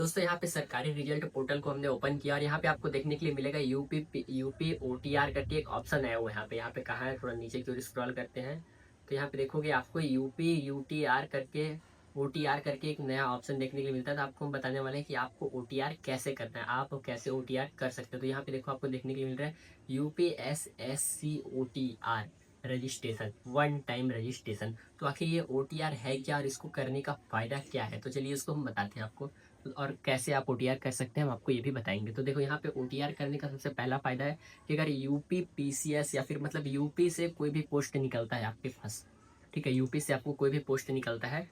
दोस्तों यहाँ पे सरकारी रिजल्ट पोर्टल को हमने ओपन किया और यहाँ पे आपको देखने के लिए मिलेगा यूपी ओटीआर करके एक ऑप्शन आया हुआ है। यहाँ पे कहाँ है, थोड़ा नीचे की ओर स्क्रॉल करते हैं तो यहाँ पे देखोगे आपको यूपी यूटीआर करके ओटीआर करके एक नया ऑप्शन देखने के लिए मिलता है। तो आपको हम बताने वाले हैं कि आपको ओटीआर कैसे करना है, आप कैसे ओटीआर कर सकते हो। तो यहाँ पे देखो आपको देखने के लिए मिल रहा है UPSSC OTR registration, one time registration. तो आखिर ये ओटीआर है क्या और इसको करने का फायदा क्या है, तो चलिए इसको हम बताते हैं आपको। और कैसे आप ओटीआर कर सकते हैं हम आपको ये भी बताएंगे। तो देखो यहाँ पे ओटीआर करने का सबसे पहला फायदा है कि अगर यूपी पीसीएस या फिर मतलब यूपी से कोई भी पोस्ट निकलता है आपके पास, ठीक है, यूपी से आपको कोई भी पोस्ट निकलता है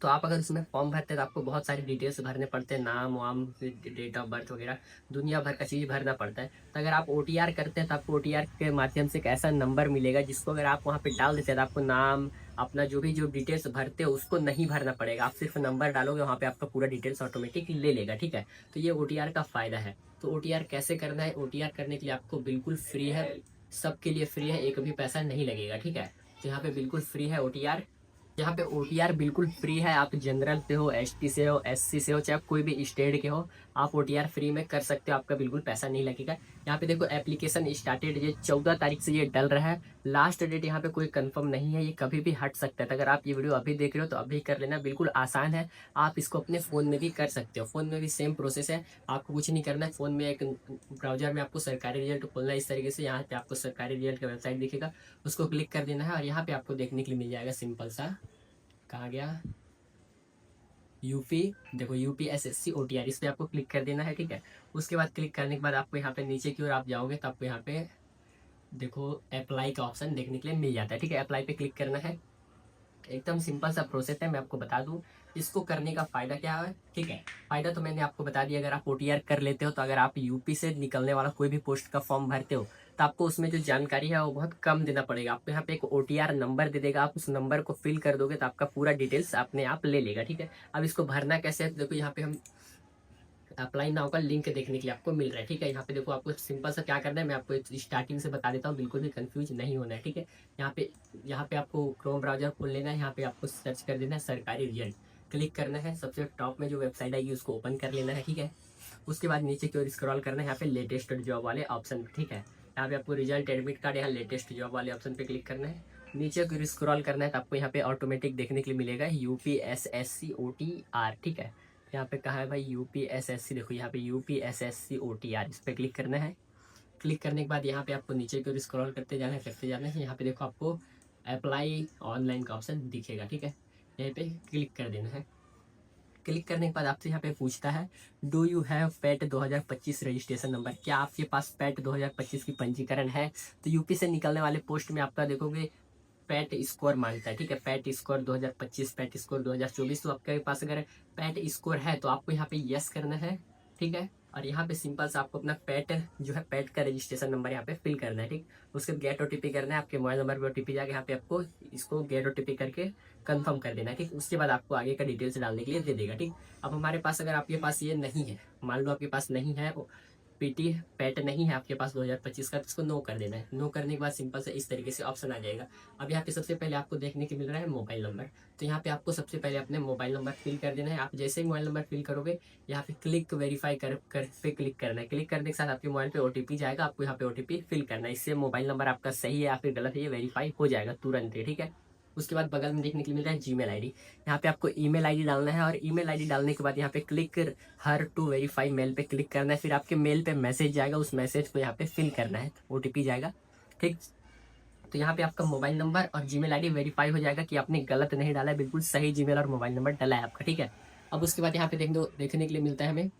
तो आप अगर उसमें फॉर्म भरते हैं तो आपको बहुत सारी डिटेल्स भरने पड़ते हैं, नाम वाम, डेट ऑफ बर्थ वगैरह दुनिया भर का चीज़ भरना पड़ता है। तो अगर आप ओटीआर करते हैं तो आपको ओटीआर के माध्यम से एक ऐसा नंबर मिलेगा जिसको अगर आप वहाँ पे डाल देते हैं तो आपको नाम, अपना जो डिटेल्स भरते हो उसको नहीं भरना पड़ेगा। आप सिर्फ नंबर डालोगे, वहाँ पे आपका पूरा डिटेल्स ऑटोमेटिक ले लेगा, ठीक है। तो ये ओटीआर का फ़ायदा है। तो ओटीआर कैसे करना है, ओटीआर करने के लिए आपको बिल्कुल फ्री है, सबके लिए फ्री है, एक भी पैसा नहीं लगेगा, ठीक है। तो यहाँ पे बिल्कुल फ्री है ओटीआर। यहाँ पे ओटीआर बिल्कुल फ्री है। आप जनरल से हो, एसटी से हो, एससी से हो, चाहे कोई भी स्टेट के हो, आप ओटीआर फ्री में कर सकते हो, आपका बिल्कुल पैसा नहीं लगेगा। यहाँ पे देखो एप्लीकेशन स्टार्टेड, ये 14 तारीख से ये डल रहा है। लास्ट डेट यहाँ पे कोई कंफर्म नहीं है, ये कभी भी हट सकता है। तो अगर आप ये वीडियो अभी देख रहे हो तो अभी कर लेना, बिल्कुल आसान है। आप इसको अपने फ़ोन में भी कर सकते हो, फ़ोन में भी सेम प्रोसेस है। आपको कुछ नहीं करना है, फ़ोन में एक ब्राउजर में आपको सरकारी रिजल्ट खोलना है इस तरीके से। यहाँ पे आपको सरकारी रिजल्ट का वेबसाइट दिखेगा, उसको क्लिक कर देना है और यहाँ पे आपको देखने के लिए मिल जाएगा सिंपल सा, कहाँ गया, यूपी, देखो UPSSC OTR, इस पे आपको क्लिक कर देना है, ठीक है। उसके बाद क्लिक करने के बाद आपको यहाँ पे नीचे की ओर आप जाओगे तो आपको यहाँ पे देखो अप्लाई का ऑप्शन देखने के लिए मिल जाता है, ठीक है। अप्लाई पे क्लिक करना है, एकदम सिंपल सा प्रोसेस है। मैं आपको बता दूं इसको करने का फायदा क्या है, ठीक है। फायदा तो मैंने आपको बता दिया। अगर आप ओटीआर कर लेते हो तो अगर आप यूपी से निकलने वाला कोई भी पोस्ट का फॉर्म भरते हो तो आपको उसमें जो जानकारी है वो बहुत कम देना पड़ेगा। आपको यहाँ पे एक ओटीआर नंबर दे देगा, आप उस नंबर को फिल कर दोगे तो आपका पूरा डिटेल्स अपने आप ले लेगा, ठीक है। अब इसको भरना कैसे है, तो देखो यहाँ पे हम अप्लाई नाउ का लिंक देखने के लिए आपको मिल रहा है, ठीक है। यहाँ पे देखो आपको सिंपल सा क्या करना है, मैं आपको स्टार्टिंग से बता देता हूँ, बिल्कुल भी कंफ्यूज नहीं होना है, ठीक है। यहाँ पे आपको क्रोम ब्राउजर खोल लेना है। यहाँ पे आपको सर्च कर देना है सरकारी रिजल्ट, क्लिक करना है। सबसे टॉप में जो वेबसाइट आएगी उसको ओपन कर लेना है, ठीक है। उसके बाद नीचे की ओर स्क्रॉल करना है, यहाँ पे लेटेस्ट जॉब वाले ऑप्शन, ठीक है। यहाँ पे आपको रिजल्ट एडमिट कार्ड, यहाँ लेटेस्ट जॉब वाले ऑप्शन पे क्लिक करना है। नीचे की ओर स्क्रॉल करना है तो आपको यहाँ पे ऑटोमेटिक देखने के लिए मिलेगा UPSSC OTR, ठीक है। यहाँ पे कहाँ है भाई UPSSC, देखो यहाँ पे UPSSC OTR, इस पर क्लिक करना है। क्लिक करने के बाद यहाँ पे आपको नीचे की ओर स्क्रॉल करते जाना है। यहाँ पे देखो आपको अप्लाई ऑनलाइन का ऑप्शन दिखेगा, ठीक है। यहीं पे क्लिक कर देना है। क्लिक करने के बाद आपसे यहाँ पे पूछता है do you have PAT 2025 registration number, क्या आपके पास पैट 2025 की पंजीकरण है। तो यूपी से निकलने वाले पोस्ट में आपका देखोगे पैट स्कोर मांगता है, ठीक है। PAT score 2025, PAT score 2024। तो आपके पास अगर पैट स्कोर है तो आपको यहाँ पे यस करना है, ठीक है। और यहाँ पे सिंपल से आपको अपना पैट जो है, पैट का रजिस्ट्रेशन नंबर यहाँ पे फिल करना है, ठीक। उसके बाद गेट ओटीपी करना है, आपके मोबाइल नंबर पर ओटीपी जाके यहाँ पे आपको इसको गेट ओटीपी करके कंफर्म कर देना है, ठीक। उसके बाद आपको आगे का डिटेल्स डालने के लिए दे देगा, ठीक। अब हमारे पास, अगर आपके पास ये नहीं है, मान लो आपके पास नहीं है पीटी पैट नहीं है आपके पास 2025 का, तो इसको नो कर देना है। नो करने के बाद सिंपल से इस तरीके से ऑप्शन आ जाएगा। अब यहाँ पे सबसे पहले आपको देखने को मिल रहा है मोबाइल नंबर। तो यहाँ पे आपको सबसे पहले अपने मोबाइल नंबर फिल कर देना है। आप जैसे ही मोबाइल नंबर फिल करोगे यहाँ पे क्लिक वेरीफाई कर पे क्लिक करना है। क्लिक करने के साथ आपके मोबाइल पे ओटीपी जाएगा, आपको यहाँ पे ओटीपी फिल करना है। इससे मोबाइल नंबर आपका सही है या फिर गलत है ये वेरीफाई हो जाएगा तुरंत ही, ठीक है। उसके बाद बगल में देखने के लिए मिल रहा है जीमेल आईडी। यहाँ पे आपको ईमेल आईडी डालना है और ईमेल आईडी डालने के बाद यहाँ पे click here to verify mail पे क्लिक करना है। फिर आपके मेल पे मैसेज जाएगा, उस मैसेज को यहाँ पे फिल करना है, ओटीपी जाएगा, ठीक। तो यहाँ पे आपका मोबाइल नंबर और जीमेल आईडी वेरीफाई हो जाएगा कि आपने गलत नहीं डाला है, बिल्कुल सही जीमेल और मोबाइल नंबर डाला है आपका, ठीक है। अब उसके बाद यहाँ पे देखने के लिए मिलता है हमें,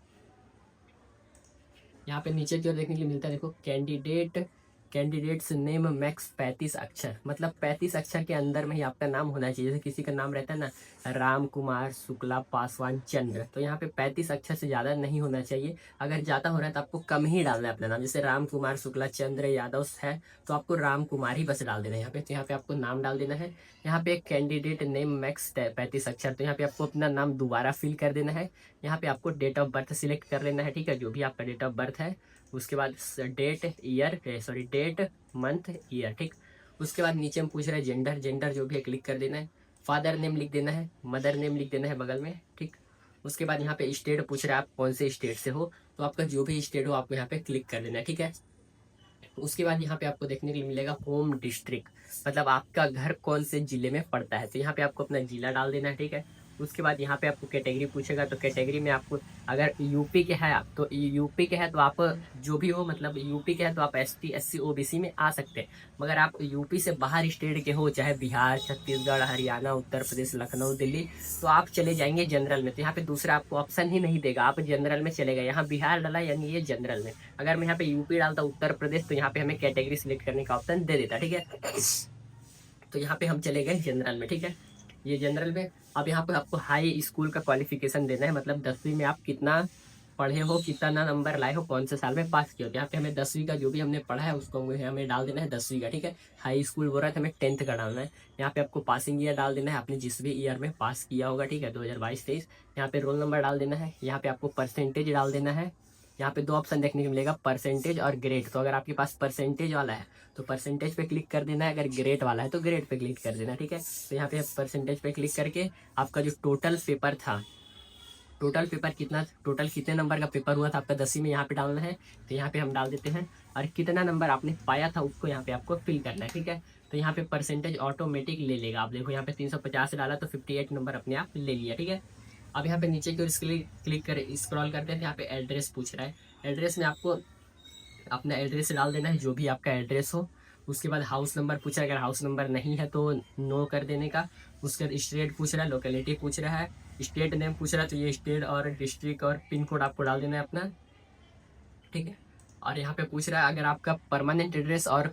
यहाँ पे नीचे की ओर देखने के लिए मिलता है, देखो कैंडिडेट्स नेम मैक्स 35 अक्षर, मतलब 35 अक्षर के अंदर में ही आपका नाम होना चाहिए। जैसे किसी का नाम रहता है ना, राम कुमार शुक्ला पासवान चंद्र, तो यहाँ पे 35 अक्षर से ज़्यादा नहीं होना चाहिए। अगर ज़्यादा हो रहा है तो आपको कम ही डालना है अपना नाम। जैसे राम कुमार शुक्ला चंद्र यादव है तो आपको राम कुमार ही बस डाल देना है यहाँ पे। तो यहाँ पे आपको नाम डाल देना है। यहाँ पे कैंडिडेट नेम मैक्स 35 अक्षर, तो यहाँ पे आपको अपना नाम दोबारा फिल कर देना है। यहाँ पे आपको डेट ऑफ बर्थ सिलेक्ट कर लेना है, ठीक है, जो भी आपका डेट ऑफ बर्थ है। उसके बाद डेट मंथ ईयर, ठीक। उसके बाद नीचे हम पूछ रहे हैं जेंडर जो भी है क्लिक कर देना है। फादर नेम लिख देना है, मदर नेम लिख देना है बगल में, ठीक। उसके बाद यहाँ पे स्टेट पूछ रहा है आप कौन से स्टेट से हो, तो आपका जो भी स्टेट हो आपको यहाँ पे क्लिक कर देना है, ठीक है। उसके बाद यहाँ पे आपको देखने के लिए मिलेगा होम डिस्ट्रिक्ट, मतलब आपका घर कौन से जिले में पड़ता है, तो यहाँ पे आपको अपना जिला डाल देना है, ठीक है। उसके बाद यहाँ पे आपको कैटेगरी पूछेगा, तो कैटेगरी में आपको अगर यूपी के है आप तो यूपी के है तो आप जो भी हो, मतलब यूपी के है तो आप एसटी एससी ओबीसी में आ सकते हैं। मगर आप यूपी से बाहर स्टेट के हो, चाहे बिहार, छत्तीसगढ़, हरियाणा, उत्तर प्रदेश, लखनऊ, दिल्ली, तो आप चले जाएंगे जनरल में। तो यहाँ पे दूसरा आपको ऑप्शन ही नहीं देगा, आप जनरल में चले गए। यहाँ बिहार डाला यानी ये जनरल में। अगर मैं यहाँ पे यूपी डालता उत्तर प्रदेश, तो यहाँ पे हमें कैटेगरी सिलेक्ट करने का ऑप्शन दे देता, ठीक है। तो यहाँ पे हम चले गए जनरल में, ठीक है। ये जनरल में अब यहाँ पे आपको हाई स्कूल का क्वालिफिकेशन देना है, मतलब 10वीं में आप कितना पढ़े हो, कितना नंबर लाए हो, कौन से साल में पास किया हो। तो यहाँ पे हमें 10वीं का जो भी हमने पढ़ा है उसको हमें डाल देना है 10वीं का, ठीक है। हाई स्कूल बोल रहा है तो हमें 10th का डालना है। यहाँ पे आपको पासिंग ईयर डाल देना है, आपने जिस भी ईयर में पास किया होगा, ठीक है, 2022-23। यहाँ पे रोल नंबर डाल देना है, यहाँ पे आपको परसेंटेज डाल देना है। यहाँ पे दो ऑप्शन देखने को मिलेगा, परसेंटेज और ग्रेड। तो अगर आपके पास परसेंटेज वाला है तो परसेंटेज पे क्लिक कर देना है, अगर ग्रेड वाला है तो ग्रेड पे क्लिक कर देना, ठीक है। तो यहाँ पे परसेंटेज पे क्लिक करके आपका जो टोटल पेपर था, टोटल पेपर कितना, टोटल कितने नंबर का पेपर हुआ था आपका 10वीं में, यहाँ पे डालना है। तो यहाँ पे हम डाल देते हैं, और कितना नंबर आपने पाया था उसको यहाँ पे आपको फिल करना है, ठीक है। तो यहाँ पे परसेंटेज ऑटोमेटिक ले लेगा। आप देखो यहाँ पे 350 डाला तो 58 नंबर अपने आप ले लिया, ठीक है। अब यहाँ पे नीचे की ओर क्लिक कर स्क्रॉल करते हैं, तो यहाँ पे एड्रेस पूछ रहा है। एड्रेस में आपको अपना एड्रेस डाल देना है, जो भी आपका एड्रेस हो। उसके बाद हाउस नंबर पूछ रहा है, अगर हाउस नंबर नहीं है तो नो कर देने का। उसके बाद स्टेट पूछ रहा है, लोकेलिटी पूछ रहा है, स्टेट नेम पूछ रहा है, तो ये स्टेट और डिस्ट्रिक्ट और पिन कोड आपको डाल देना है अपना, ठीक है। और यहाँ पे पूछ रहा है अगर आपका परमानेंट एड्रेस और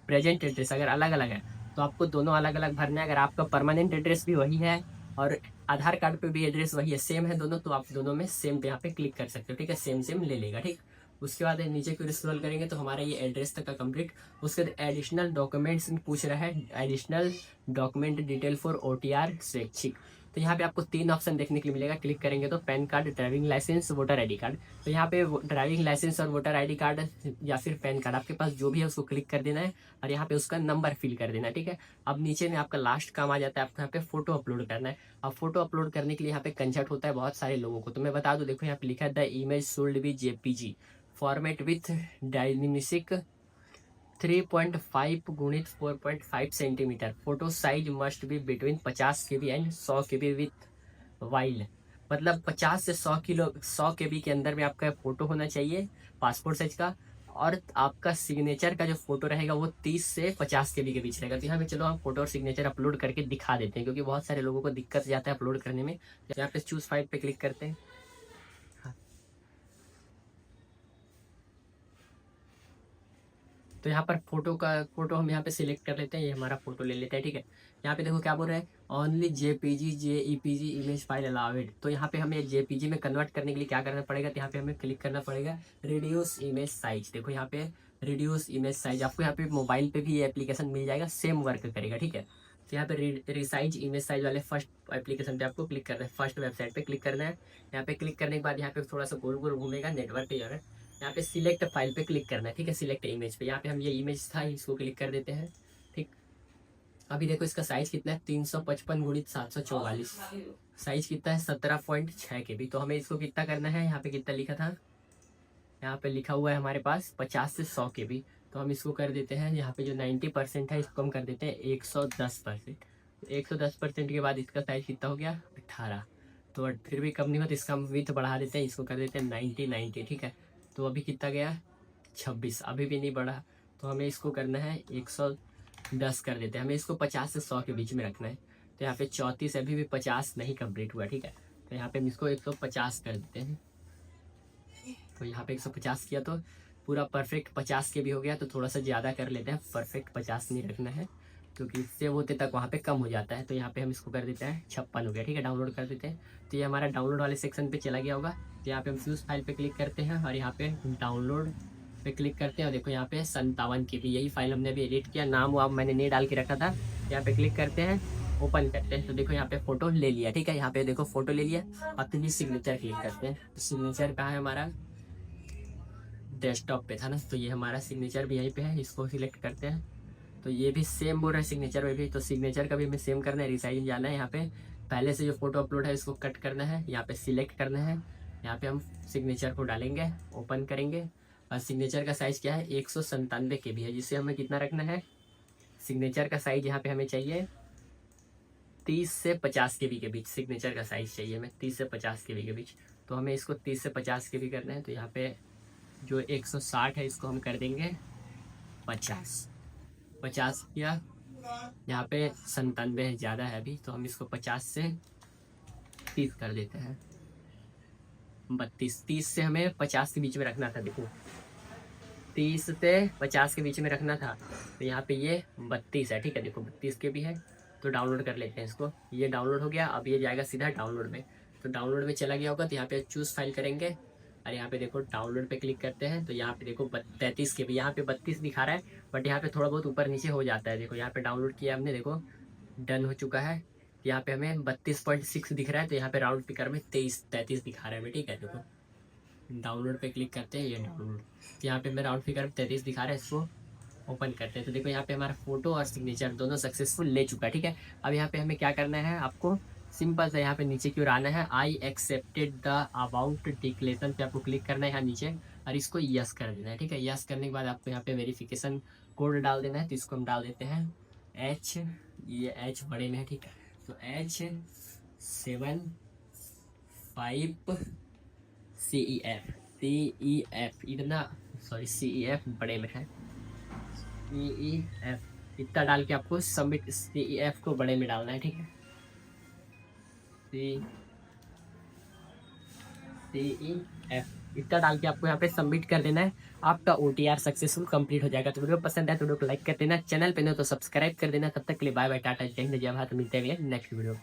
प्रेजेंट एड्रेस अगर अलग अलग है तो आपको दोनों अलग अलग भरना है। अगर आपका परमानेंट एड्रेस भी वही है और आधार कार्ड पे भी एड्रेस वही है, सेम है दोनों, तो आप दोनों में सेम पे यहाँ पे क्लिक कर सकते हो, ठीक है। सेम सेम ले लेगा, ठीक। उसके बाद नीचे की स्क्रॉल करेंगे तो हमारा ये एड्रेस तक का कंप्लीट। उसके बाद एडिशनल डॉक्यूमेंट्स पूछ रहा है, additional document detail for OTR स्वैच्छिक। तो यहाँ पे आपको 3 ऑप्शन देखने के लिए मिलेगा, क्लिक करेंगे तो pan card, driving licence, voter ID card. तो यहाँ पे ड्राइविंग लाइसेंस और वोटर ID कार्ड या फिर पैन कार्ड आपके पास जो भी है उसको क्लिक कर देना है, और यहाँ पे उसका नंबर फिल कर देना है, ठीक है। अब नीचे में आपका लास्ट काम आ जाता है, आपको यहाँ पे फोटो अपलोड करना है। अब फोटो अपलोड करने के लिए यहाँ पे कंसर्ट होता है बहुत सारे लोगों को, तो मैं बता दूं, देखो यहाँ पे लिखा है the image should be JPG format with dynamic 3.5 गुणित 4.5 centimetre. Photo size must be between 50 KB and 100 KB with wild, मतलब 50 से 100 KB के अंदर में आपका फोटो होना चाहिए पासपोर्ट साइज का। और आपका सिग्नेचर का जो फोटो रहेगा वो 30 से 50 KB के बीच रहेगा। तो यहाँ पे चलो हम फोटो और सिग्नेचर अपलोड करके दिखा देते हैं, क्योंकि बहुत सारे लोगों को दिक्कत जाता है अपलोड करने में। तो यहाँ पे चूज फाइल पे क्लिक करते हैं। तो यहाँ पर फोटो हम यहाँ पे सिलेक्ट कर लेते हैं, ये हमारा फोटो ले लेते हैं, ठीक है। यहाँ पे देखो क्या बोल रहा है, only JPG JEPG image file allowed. तो यहाँ पे हमें JPG में कन्वर्ट करने के लिए क्या करना पड़ेगा, तो यहाँ पे हमें क्लिक करना पड़ेगा रिड्यूस इमेज साइज। देखो यहाँ पे रिड्यूस इमेज साइज, आपको यहाँ पे मोबाइल पे भी ये एप्लीकेशन मिल जाएगा, सेम वर्क करेगा, ठीक है। तो यहाँ पे रिसाइज इमेज साइज वाले फर्स्ट एप्लीकेशन पे आपको क्लिक करना है, फर्स्ट वेबसाइट पे क्लिक करना है। यहाँ पे क्लिक करने के बाद यहाँ पे थोड़ा सा गोल गोल घूमेगा, नेटवर्क पे जाना है, यहाँ पे सिलेक्ट फाइल पे क्लिक करना है, ठीक है। सिलेक्ट इमेज पे यहाँ पे हम ये इमेज था इसको क्लिक कर देते हैं, ठीक। अभी देखो इसका साइज कितना है, 355 गुणित 744। साइज कितना है, 17.6 KB। तो हमें इसको कितना करना है, यहाँ पे कितना लिखा था, यहाँ पे लिखा हुआ है हमारे पास 50 से 100 KB। तो हम इसको कर देते हैं, यहाँ पे जो 90% है इसको हम कर देते हैं 110%। 110% के बाद इसका साइज कितना हो गया, 18। तो फिर भी कम नहीं हुआ तो इसका हम विथ बढ़ा देते हैं, इसको कर देते हैं 90, ठीक है। तो अभी कितना गया, 26, अभी भी नहीं बढ़ा। तो हमें इसको करना है 110 कर देते हैं, हमें इसको 50 से 100 के बीच में रखना है। तो यहाँ पे 34, अभी भी 50 नहीं कंप्लीट हुआ, ठीक है। तो यहाँ पे हम इसको 150 कर देते हैं। तो यहाँ पे 150 किया तो पूरा परफेक्ट 50 के भी हो गया। तो थोड़ा सा ज़्यादा कर लेते हैं, परफेक्ट 50 नहीं रखना है क्योंकि सेव होते तक वहाँ पे कम हो जाता है। तो यहाँ पे हम इसको कर देते हैं 56 हो गया, ठीक है। डाउनलोड कर देते हैं, तो ये हमारा डाउनलोड वाले सेक्शन पे चला गया होगा। तो यहाँ पे हम फ्यूज फाइल पे क्लिक करते हैं और यहाँ पे डाउनलोड पे क्लिक करते हैं और देखो यहाँ पे 57 KB, यही फाइल हमने अभी एडिट किया, नाम वाम मैंने नहीं डाल के रखा था। यहाँ पे क्लिक करते हैं, ओपन करते हैं, तो देखो यहाँ पे फोटो ले लिया, ठीक है। यहाँ पे देखो फोटो ले लिया। अपनी सिग्नेचर क्लिक करते हैं, तो सिग्नेचर कहाँ है हमारा, डेस्कटॉप पे था ना, तो ये हमारा सिग्नेचर भी यहीं पे है, इसको सिलेक्ट करते हैं। तो ये भी सेम बोल रहा है सिग्नेचर में भी, तो सिग्नेचर का भी हमें सेम करना है, रिसाइज जाना है, यहाँ पे पहले से जो फोटो अपलोड है इसको कट करना है, यहाँ पे सिलेक्ट करना है, यहाँ पे हम सिग्नेचर को डालेंगे, ओपन करेंगे। और सिग्नेचर का साइज़ क्या है 197 KB है, जिसे हमें कितना रखना है, सिग्नेचर का साइज़ यहाँ पे हमें चाहिए 30 से 50 KB के बीच। सिग्नेचर का साइज़ चाहिए हमें 30 से 50 KB के बीच। तो हमें इसको 30 से 50 KB करना है। तो यहाँ पे जो 160 है इसको हम कर देंगे 50 किया। यहाँ पे 97 है, ज़्यादा है अभी, तो हम इसको 50 से 30 कर देते हैं। 30 से हमें 50 के बीच में रखना था। देखो 30 से 50 के बीच में रखना था, तो यहाँ पे ये 32 है। ठीक है, देखो 32 KB है। तो डाउनलोड कर लेते हैं इसको। ये डाउनलोड हो गया, अब ये जाएगा सीधा डाउनलोड में। तो डाउनलोड में चला गया होगा, तो यहाँ पे चूज़ फाइल करेंगे और यहाँ पे देखो डाउनलोड पे क्लिक करते हैं। तो यहाँ पे देखो 33 KB, यहाँ पे 32 दिखा रहा है, बट यहाँ पे थोड़ा बहुत ऊपर नीचे हो जाता है। देखो यहाँ पे डाउनलोड किया हमने, देखो डन हो चुका है। यहाँ पे हमें 32.6 दिख रहा है, तो यहाँ पे राउंड पिकर में 33 दिखा रहा है हमें। ठीक है, देखो डाउनलोड पे क्लिक करते हैं, ये डाउनलोड, तो यहाँ पे मेरा राउंड फिगर 33 दिखा रहा है। इसको ओपन करते हैं, तो देखो यहाँ पे हमारा फोटो और सिग्नेचर दोनों सक्सेसफुल ले चुका है। ठीक है, अब यहाँ पे हमें क्या करना है, आपको सिंपल सा यहाँ पे नीचे क्यों आना है, I accepted the about declaration पे आपको क्लिक करना है यहाँ नीचे, और इसको यस कर देना है। ठीक है, यस करने के बाद आपको यहाँ पे वेरिफिकेशन कोड डाल देना है। तो इसको हम डाल देते हैं H, ये H बड़े में है। ठीक है, तो H75CEF इतना, सॉरी CEF बड़े में है, CEF इतना डाल के आपको सबमिट, CEF को बड़े में डालना है। ठीक है, CEF इतना डाल के आपको यहाँ पे सबमिट कर देना है। आपका OTR सक्सेसफुल कंप्लीट हो जाएगा। तो वीडियो पसंद है तो वीडियो को लाइक कर देना, चैनल पे नहीं तो सब्सक्राइब कर देना। तब तक के लिए बाय बाय, टाटा, जय हिंद, जय भारत। मिलते हैं नेक्स्ट वीडियो।